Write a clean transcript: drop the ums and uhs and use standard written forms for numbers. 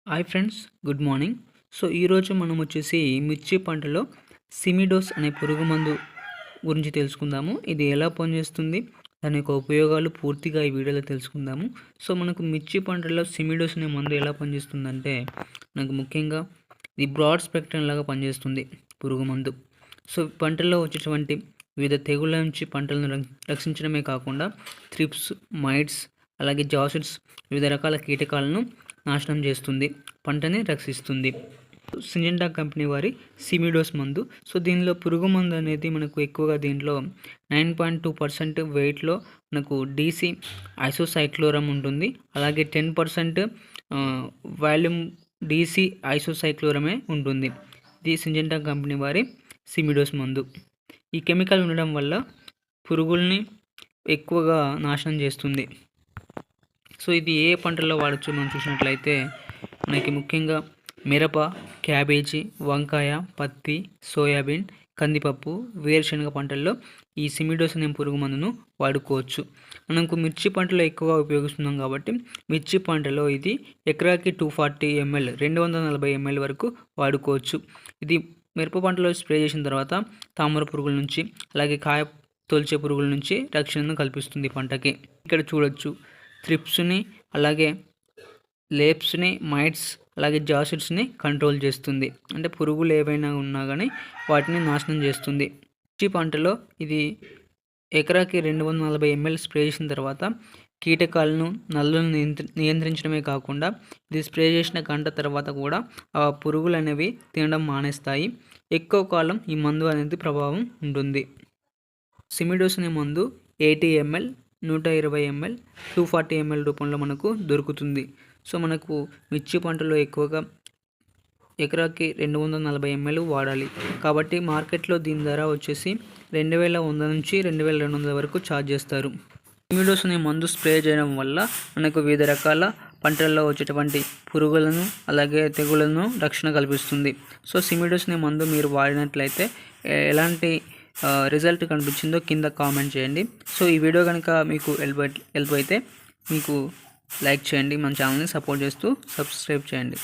Hi friends, good morning. ఈరోజు మనం వచ్చేసి మిర్చి పంటలో సిమిడోస్ అనే పురుగు మందు గురించి తెలుసుకుందాము. ఇది ఎలా పనిచేస్తుంది, దాని యొక్క ఉపయోగాలు పూర్తిగా ఈ వీడియోలో తెలుసుకుందాము. మనకు మిర్చి పంటల్లో సిమిడోస్ అనే మందు ఎలా పనిచేస్తుందంటే, మనకు ముఖ్యంగా ఇది బ్రాడ్ స్పెక్ట్రమ్ లాగా పనిచేస్తుంది పురుగు మందు. పంటల్లో వచ్చేటువంటి వివిధ తెగుళ్ళ నుంచి పంటలను రక్షించడమే కాకుండా థ్రిప్స్, మైట్స్, అలాగే జాసిడ్స్, వివిధ రకాల కీటకాలను నాశనం చేస్తుంది, పంటని రక్షిస్తుంది. సింజెంటా కంపెనీ వారి సిమిడోస్ మందు. దీనిలో పురుగు మందు అనేది మనకు ఎక్కువగా దీంట్లో 9.2% వెయిట్లో మనకు డీసీ ఐసోసైక్లోరమ్ ఉంటుంది. అలాగే 10% వాల్యూమ్ డీసీ ఐసోసైక్లోరమే ఉంటుంది. ఇది సింజెంటా కంపెనీ వారి సిమిడోస్ మందు. ఈ కెమికల్ ఉండడం వల్ల పురుగుల్ని ఎక్కువగా నాశనం చేస్తుంది. ఇది ఏ పంటల్లో వాడచ్చు మనం చూసినట్లయితే, మనకి ముఖ్యంగా మిరప, క్యాబేజీ, వంకాయ, పత్తి, సోయాబీన్, కందిపప్పు, వేరుశనగ పంటల్లో ఈ సిమిడోస్ అనే పురుగు మందును వాడుకోవచ్చు. మనకు మిర్చి పంటలో ఎక్కువగా ఉపయోగిస్తున్నాం కాబట్టి మిర్చి పంటలో ఇది ఎకరాకి 240 ml 240 ml వరకు వాడుకోవచ్చు. ఇది మిరప పంటలో స్ప్రే చేసిన తర్వాత తామర పురుగుల నుంచి, అలాగే కాయ తొలిచే పురుగుల నుంచి రక్షణను కల్పిస్తుంది పంటకి. ఇక్కడ చూడొచ్చు, థ్రిప్స్ని, అలాగే లేప్స్ని, మైట్స్, అలాగే జాసిడ్స్ని కంట్రోల్ చేస్తుంది. అంటే పురుగులు ఏవైనా ఉన్నా కానీ వాటిని నాశనం చేస్తుంది. మిర్చి పంటలో ఇది ఎకరాకి 240 ml స్ప్రే చేసిన తర్వాత కీటకాలను, నల్లులను నియంత్రించడమే కాకుండా ఇది స్ప్రే చేసిన గంట తర్వాత కూడా ఆ పురుగులు అనేవి తినడం మానేస్తాయి. ఎక్కువ కాలం ఈ మందు అనేది ప్రభావం ఉంటుంది. సిమిడోస్ అనే మందు 80 ml, 120 ml, 240 ml రూపంలో మనకు దొరుకుతుంది. మనకు మిర్చి పంటలో ఎక్కువగా ఎకరాకి 240 ml వాడాలి. కాబట్టి మార్కెట్లో దీని ధర వచ్చేసి 2100 నుంచి 2200 వరకు ఛార్జ్ చేస్తారు. సిమిడోస్ అనే మందు స్ప్రే చేయడం వల్ల మనకు వివిధ రకాల పంటల్లో వచ్చేటువంటి పురుగులను, అలాగే తెగుళ్లను రక్షణ కల్పిస్తుంది. సిమిడోస్ అనే మందు మీరు వాడినట్లయితే ఎలాంటి రిజల్ట్ కనిపించిందో కింద కామెంట్ చేయండి. ఈ వీడియో కనుక మీకు హెల్ప్ అయితే మీకు లైక్ చేయండి, మన ఛానల్ని సపోర్ట్ చేస్తూ సబ్స్క్రైబ్ చేయండి.